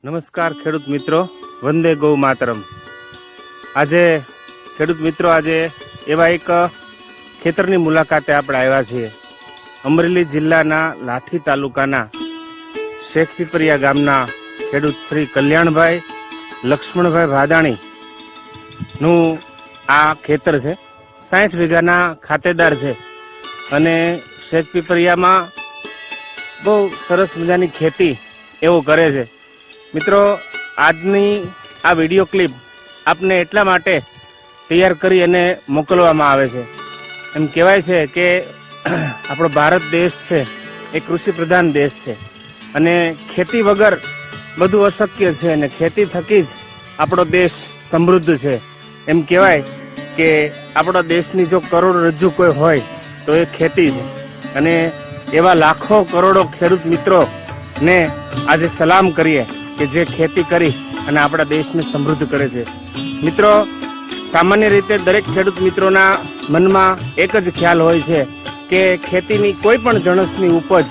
નમસ્કાર ખેડૂત મિત્રો, વંદે ગૌ માતરમ। આજે ખેડૂત મિત્રો આજે એવા એક ખેતરની મુલાકાતે આપણે આવ્યા છીએ। અમરેલી જિલ્લાના લાઠી તાલુકાના શેખ પીપરિયા ગામના ખેડૂત શ્રી કલ્યાણભાઈ લક્ષ્મણભાઈ ભાદાણી નું આ ખેતર છે। 60 વીઘાના ખાતેદાર છે અને શેખ પીપરિયામાં બહુ સરસ મજાની ખેતી એવું કરે છે। મિત્રો, આજની આ વિડીયો ક્લિપ આપને એટલા માટે તૈયાર કરી અને મોકલવામાં આવે છે। એમ કહેવાય છે કે આપણો ભારત દેશ છે એ કૃષિ પ્રધાન દેશ છે અને ખેતી વગર બધું અશક્ય છે અને ખેતી થકી જ આપણો દેશ સમૃદ્ધ છે। એમ કહેવાય કે આપણા દેશની જો કરોડરજ્જુ કોઈ હોય તો એ ખેતી છે અને એવા લાખો કરોડો ખેડૂત મિત્રોને આજે સલામ કરીએ કે જે ખેતી કરી અને આપણા દેશને સમૃદ્ધ કરે છે। મિત્રો, સામાન્ય રીતે દરેક ખેડૂત મિત્રોના મનમાં એક જ ખ્યાલ હોય છે કે ખેતીની કોઈ પણ જણસની ઉપજ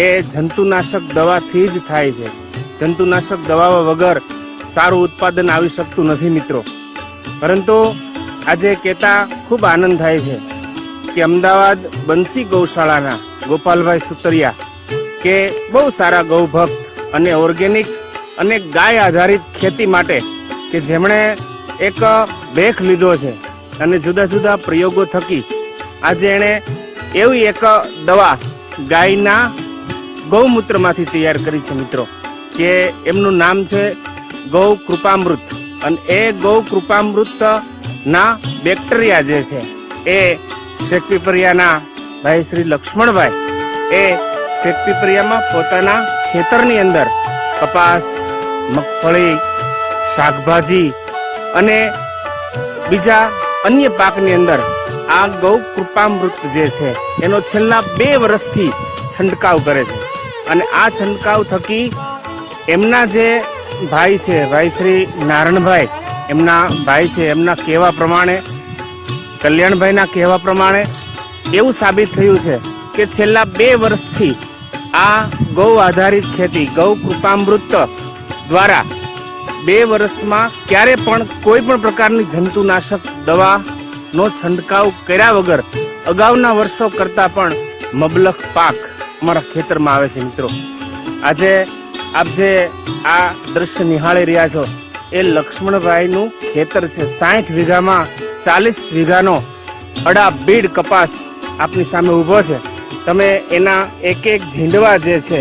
એ જંતુનાશક દવાથી જ થાય છે। જંતુનાશક દવાઓ વગર સારું ઉત્પાદન આવી શકતું નથી મિત્રો। પરંતુ આજે કહેતા ખૂબ આનંદ થાય છે કે અમદાવાદ બંસી ગૌશાળાના ગોપાલભાઈ સુતરિયા કે બહુ સારા ગૌભક્ત અને ઓર્ગેનિક અને ગાય આધારિત ખેતી માટે કે જેમણે એક બેખ લીધો છે અને જુદા જુદા પ્રયોગો થકી આજે એણે એવી એક દવા ગાયના ગૌમૂત્રમાંથી તૈયાર કરી છે મિત્રો કે એમનું નામ છે ગૌ કૃપામૃત। અને એ ગૌ કૃપામૃત ના બેક્ટેરિયા જે છે એ શેખ પીપરિયાના ભાઈ શ્રી લક્ષ્મણભાઈ એ શેખ પીપરિયામાં પોતાના ખેતરની અંદર કપાસ, મગફળી, શાકભાજી અને બીજા અન્ય પાકની અંદર આ ગૌ કૃપામૃત જે છે એનો છેલ્લા 2 વર્ષથી છંટકાવ કરે છે અને આ છંટકાવ થકી એમના જે ભાઈ છે, ભાઈ શ્રી નારણભાઈ એમના ભાઈ છે, એમના કહેવા પ્રમાણે, કલ્યાણભાઈના કહેવા પ્રમાણે એવું સાબિત થયું છે કે છેલ્લા 2 વર્ષથી આ ગૌ આધારિત ખેતી ગૌ કૃપામૃત દ્વારા 2 વર્ષમાં ક્યારે પણ કોઈ પણ પ્રકારની જંતુનાશક દવાનો છંટકાવ કર્યા વગર અગાઉના વર્ષો કરતા પણ મબલખ પાક અમારા ખેતરમાં આવે છે મિત્રો। આજે આપ જે આ દ્રશ્ય નિહાળી રહ્યા છો એ લક્ષ્મણભાઈનું ખેતર છે। 60 વીઘામાં 40 વીઘાનો અડાબીડ કપાસ આપની સામે ઊભો છે। તમે એના એક એક ઝીંડવા જે છે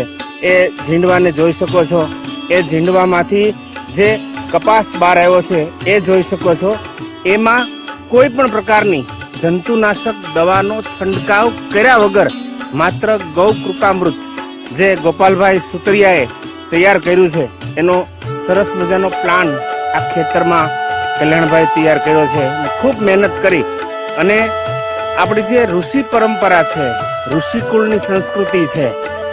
એ ઝીંડવાને જોઈ શકો છો। એ ઝીંડવામાંથી જે કપાસ બહાર આવ્યો છે એ જોઈ શકો છો। એમાં કોઈ પણ પ્રકારની જંતુનાશક દવાનો છંટકાવ કર્યા વગર માત્ર ગૌ કૃપામૃત જે ગોપાલભાઈ સુતરિયાએ તૈયાર કર્યું છે એનો સરસ મજાનો પ્લાન આ ખેતરમાં કલ્યાણભાઈ તૈયાર કર્યો છે। ખૂબ મહેનત કરી અને આપણી જે ઋષિ પરંપરા છે, ઋષિકુળની સંસ્કૃતિ છે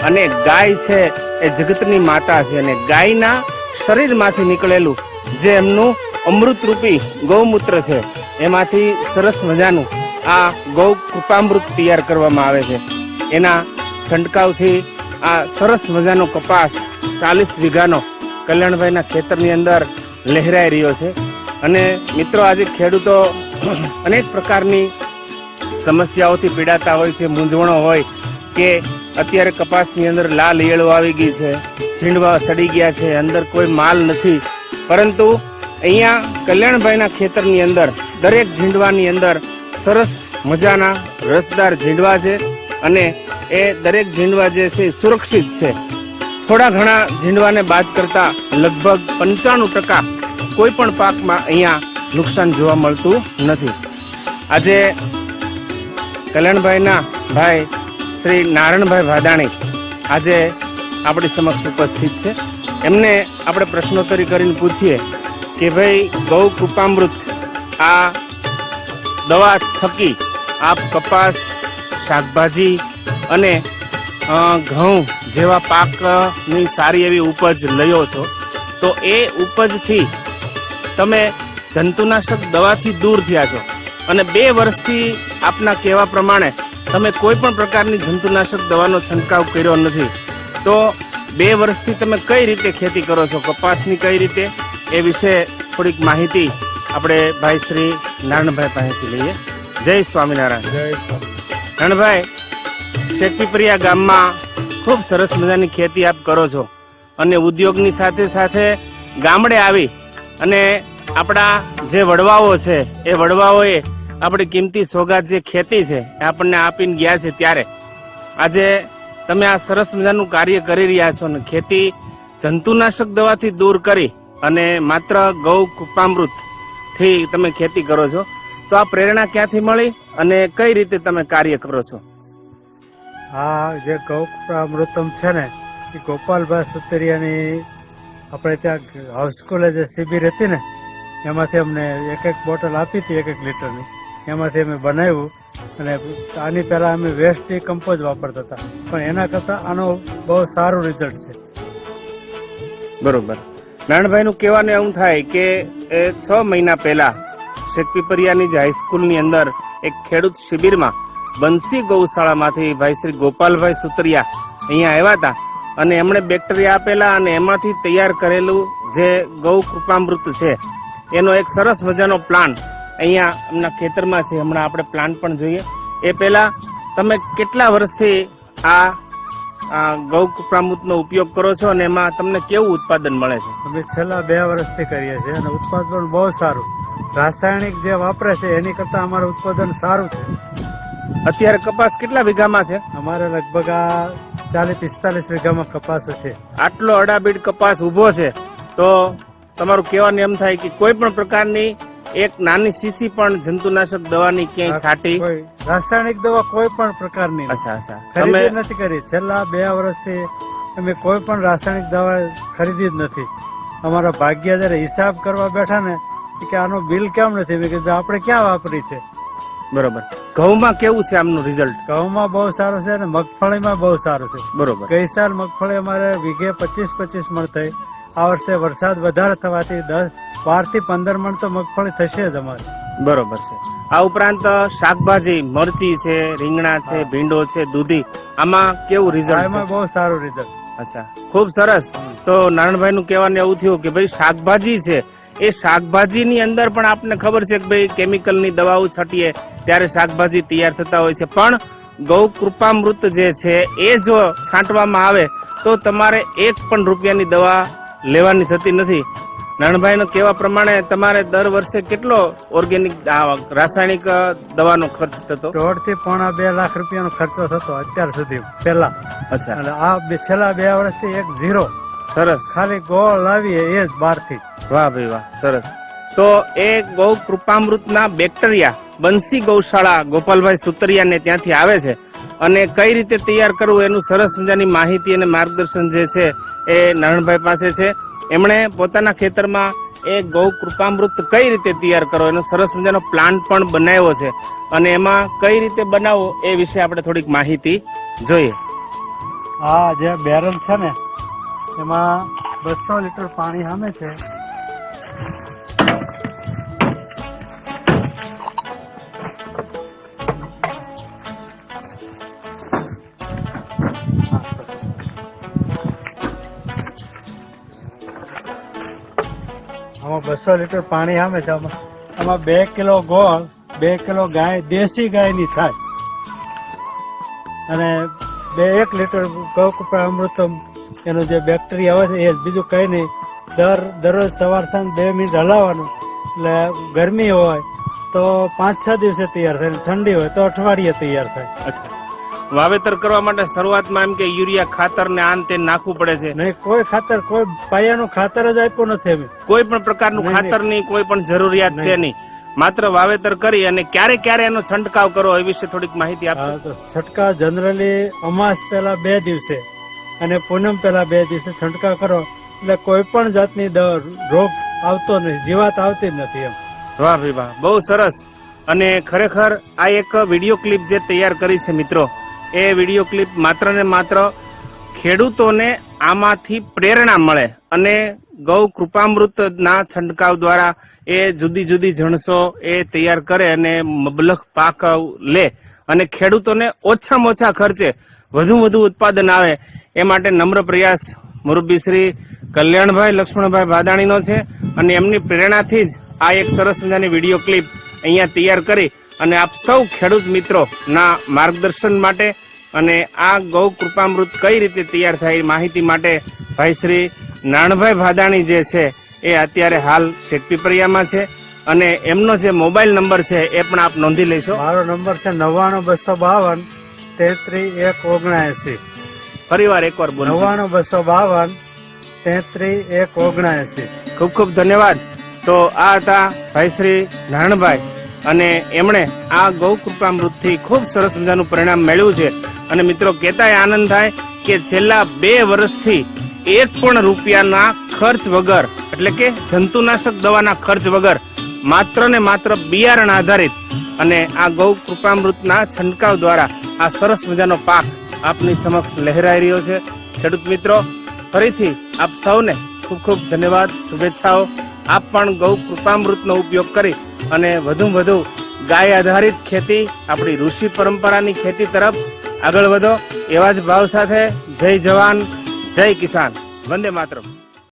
અને ગાય છે એ જગતની માતા છે અને ગાયના શરીરમાંથી નીકળેલું જે એમનું અમૃતરૂપી ગૌમૂત્ર છે એમાંથી સરસ મજાનું આ ગૌ કૃપામૃત તૈયાર કરવામાં આવે છે। એના છંટકાવથી આ સરસ મજાનો કપાસ 40 વીઘાનો કલ્યાણભાઈના ખેતરની અંદર લહેરાઈ રહ્યો છે। અને મિત્રો, આજે ખેડૂતો અનેક પ્રકારની સમસ્યાઓથી પીડાતા હોય છે, મૂંઝવણો હોય કે અત્યારે કપાસની અંદર લાલ ઈયળો આવી ગઈ છે, ઝીંડવા સડી ગયા છે, અંદર કોઈ માલ નથી। પરંતુ અહીંયા કલ્યાણભાઈના ખેતરની અંદર દરેક ઝીંડવાની અંદર સરસ મજાના રસદાર ઝીંડવા છે અને એ દરેક ઝીંડવા જે છે સુરક્ષિત છે। થોડા ઘણા ઝીંડવાને બાદ કરતા લગભગ 95% કોઈ પણ પાકમાં અહીંયા નુકસાન જોવા મળતું નથી। આજે કલ્યાણભાઈના ભાઈ શ્રી નારણભાઈ ભાદાણી આજે આપણી સમક્ષ ઉપસ્થિત છે। એમને આપણે પ્રશ્નોત્તરી કરીને પૂછીએ કે ભાઈ ગૌ કૃપામૃત આ દવા થકી આપ કપાસ, શાકભાજી અને ઘઉં જેવા પાકની સારી એવી ઉપજ લયો છો, તો એ ઉપજથી તમે જંતુનાશક દવાથી દૂર થયા છો અને 2 વર્ષથી આપના કહેવા પ્રમાણે તમે કોઈ પણ પ્રકારની જંતુનાશક દવાનો છંટકાવ કર્યો નથી। તો 2 વર્ષથી તમે કઈ રીતે ખેતી કરો છો, કપાસની કઈ રીતે, એ વિશે થોડીક માહિતી આપણે ભાઈ શ્રી નારણભાઈ પાસેથી લઈએ. જય સ્વામિનારાયણ. જય નારણભાઈ, શેખપીપરિયા ગામમાં ખૂબ સરસ મજાની ખેતી આપ કરો છો અને ઉદ્યોગની સાથે સાથે ગામડે આવી અને આપણા જે વડવાઓ છે એ વડવાઓએ આપણી કિંમતી સોગાદ જે ખેતી છે એ આપણને આપીને ગયા છે, ત્યારે આજે તમે આ સરસ મજાનું કાર્ય કરી રહ્યા છો અને ખેતી જંતુનાશક દવાથી દૂર કરી અને માત્ર ગૌ કૃપામૃત થી તમે ખેતી કરો છો. તો આ પ્રેરણા ક્યાંથી મળી અને કઈ રીતે તમે કાર્ય કરો છો? આ જે ગૌકૃપામૃતમ છે ને એ ગોપાલભાઈ સુતરિયાની આપણે ત્યાં હાઈસ્કૂલે જે શિબિર હતી ને એમાંથી અમને એક બોટલ આપી હતી 1 લીટરની. એમાંથી અમે બનાવ્યું અને આની પહેલા અમે વેસ્ટ ડીકમ્પોઝ વાપરતા હતા, પણ એના કરતાં આનું બહુ સારું રિઝલ્ટ છે. બરોબર. નારણભાઈ નું કહેવાનું એવું થાય કે 6 મહિના પહેલા શેખપીપરિયાની જે હાઈસ્કૂલની અંદર એક ખેડૂત શિબિરમાં બંસી ગૌશાળામાંથી ભાઈ શ્રી ગોપાલભાઈ સુતરિયા અહીંયા આવ્યા હતા અને એમણે બેક્ટેરિયા આપેલા અને એમાંથી તૈયાર કરેલું જે ગૌ કૃપામૃત છે એનો એક સરસ મજાનો પ્લાન્ટ અહીંયા એમના ખેતરમાં છે. હમણાં આપણે પ્લાન્ટ પણ જોઈએ. એ પહેલા તમે કેટલા વર્ષથી આ ગૌ કૃપામૃતનો ઉપયોગ કરો છો અને એમાં તમને કેવું ઉત્પાદન મળે છે? અમે છેલ્લા 2 વર્ષથી કરીએ છીએ અને ઉત્પાદન બહુ સારું. રાસાયણિક જે વાપરે છે એની કરતાં અમારું ઉત્પાદન સારું છે. અત્યારે કપાસ કેટલા વીઘામાં છે? અમારે લગભગ આ 40-45 વીઘામાં કપાસ છે. આટલો અડાબીડ કપાસ ઉભો છે તો તમારું કહેવાનું એમ થાય કે કોઈ પણ પ્રકારની એક નાની સીસી પણ જંતુનાશક દવાની ક્યાંય છાંટી? રાસાયણિક દવા કોઈ પણ પ્રકારની અચ્છા ખરીદી નથી કરી. છેલ્લા 2 વર્ષથી અમે કોઈ પણ રાસાયણિક દવા ખરીદી જ નથી. અમારા ભાગ્ય જયારે હિસાબ કરવા બેઠા ને કે આનું બિલ કેમ નથી, મેં કીધું આપણે ક્યાં વાપરી છે. બરોબર. ઘઉંમાં કેવું છે આમનું રિઝલ્ટ? ઘઉંમાં બહુ સારું છે અને મગફળીમાં બહુ સારું છે. બરોબર. ગઈ સાલ મગફળી અમારે વીઘે 25-25 મણ થઈ. આ વર્ષે વરસાદ વધારે થવાથી 12 થી 15 મણ તો મગફળી થશે જ અમારે. બરોબર છે. આ ઉપરાંત શાકભાજી, મરચી છે, રીંગણા છે, ભીંડો છે, દૂધી, આમાં કેવું રિઝલ્ટ? એમાં બહુ સારું રિઝલ્ટ. અચ્છા, ખૂબ સરસ. તો નારણભાઈ નું કહેવાનું એવું થયું કે ભાઈ શાકભાજી છે એ શાકભાજીની અંદર પણ આપને ખબર છે કે ભાઈ કેમિકલની દવાઓ છટીએ ત્યારે શાકભાજી તૈયાર થતા હોય છે, પણ ગૌ કૃપામૃત જે છે એ જો છાંટવામાં આવે તો તમારે 1 પણ રૂપિયાની દવા લેવાની થતી નથી. નારણભાઈ નો કહેવા પ્રમાણે તમારે દર વર્ષે કેટલો ઓર્ગેનિક રાસાયણિક દવાનો ખર્ચ થતો? 1.5 થી 2 લાખ રૂપિયાનો ખર્ચો થતો અત્યાર સુધી પહેલા. અચ્છા. અને આ છેલ્લા 2 વર્ષથી 0. સરસ. ખાલી ગોળ લાવીએ એ જ 12 થી. વાહ ભાઈ વાહ, સરસ. તો એ ગૌ કૃપામૃતના બેક્ટેરિયા બંસી ગૌશાળા ગોપાલભાઈ સુતરિયાને ત્યાંથી આવે છે અને કઈ રીતે તૈયાર કરવું એનું સરસ મજાની માહિતી અને માર્ગદર્શન જે છે એ નારણભાઈ પાસે છે. એમણે પોતાના ખેતરમાં એ ગૌ કૃપામૃત કઈ રીતે તૈયાર કરો એનો સરસ મજાનો પ્લાન્ટ પણ બનાવ્યો છે અને એમાં કઈ રીતે બનાવવો એ વિશે આપણે થોડીક માહિતી જોઈએ. આ જે બેરલ છે ને એમાં 200 લીટર પાણી સામે છે. આમાં 200 લીટર પાણી સામે છે. આમાં 2 કિલો ગોળ, 2 કિલો ગાય, દેશી ગાયની છાશ અને 1 લીટર ગૌકૃપામૃતમ એનું જે બેક્ટેરિયા આવે છે એ બીજું કઈ નહીં. દરરોજ સવાર સાંજ 2 મિનિટ હલાવવાનું. એટલે ગરમી હોય તો 5-6 દિવસે તૈયાર થાય, ઠંડી હોય તો અઠવાડિયે તૈયાર થાય. અચ્છા. વાવેતર કરવા માટે શરૂઆતમાં એમ કે યુરિયા ખાતર ને આન તે નાખવું પડે છે? નહીં, કોઈ ખાતર, કોઈ પાયાનું ખાતર જ આપ્યું નથી અમે. કોઈ પણ પ્રકારનું ખાતરની કોઈ પણ જરૂરિયાત છે નહીં, માત્ર વાવેતર કરી અને ક્યારે એનો છંટકાવ કરો એ વિશે થોડીક માહિતી આપશો? છંટકાવ જનરલી અમાસ પહેલા 2 દિવસે અને પૂનમ પહેલા 2 દિવસે છંટકાવ કરો એટલે કોઈ પણ જાતની રોગ આવતો નથી, જીવાત આવતી જ નથી એમ. વાહ ભાઈ વાહ, બહુ સરસ. અને ખરેખર આ એક વિડીયો ક્લિપ જે તૈયાર કરી છે મિત્રો, એ વિડીયો ક્લિપ માત્ર ને માત્ર ખેડૂતોને આમાંથી પ્રેરણા મળે અને ગૌ કૃપામૃતના છંટકાવ દ્વારા એ જુદી જુદી જણસો એ તૈયાર કરે અને મબલખ પાક લે અને ખેડૂતોને ઓછામાં ઓછા ખર્ચે વધુ ઉત્પાદન આવે એ માટે નમ્ર પ્રયાસ મુરબ્બી શ્રી કલ્યાણભાઈ લક્ષ્મણભાઈ ભાદાણીનો છે અને એમની પ્રેરણાથી જ આ એક સરસ મજાની વિડીયો ક્લિપ અહીંયા તૈયાર કરી અને આપ સૌ ખેડૂત મિત્રો ના માર્ગદર્શન માટે અને આ ગૌ કૃપામૃત કઈ રીતે તૈયાર થાય એ માહિતી માટે ભાઈ શ્રી નાણભાઈ ભાદાણી જે છે એ અત્યારે હાલ શેખપીપરિયામાં છે અને એમનો જે મોબાઈલ નંબર છે એ પણ આપ નોંધી લેશો. મારો નંબર છે 99252 33 179. ફરીવાર એકવાર બોલો. 99252 33 179. ખૂબ ખૂબ ધન્યવાદ. તો આ હતા ભાઈ શ્રી નારણભાઈ અને એમણે આ ગૌ કૃપામૃતથી ખૂબ સરસ મજાનું પરિણામ મેળવ્યું છે. અને મિત્રો કહેતાય આનંદ થાય કે છેલ્લા 2 વર્ષથી 1 પણ રૂપિયાના ખર્ચ વગર એટલે કે જંતુનાશક દવાના ખર્ચ વગર માત્ર ને માત્ર બિયારણ આધારિત અને આ ગૌ કૃપામૃતના છંટકાવ દ્વારા આ સરસ મજાનો પાક આપની સમક્ષ લહેરાઈ રહ્યો છે. ખેડૂત મિત્રો ફરીથી આપ સૌને ખૂબ ખૂબ ધન્યવાદ, શુભેચ્છાઓ. આપ પણ ગૌ કૃપામૃતનો ઉપયોગ કરી અને વધુ ગાય આધારિત ખેતી, આપણી ઋષિ પરંપરાની ખેતી તરફ આગળ વધો એવા જ ભાવ સાથે જય જવાન, જય કિસાન, વંદે માતરમ.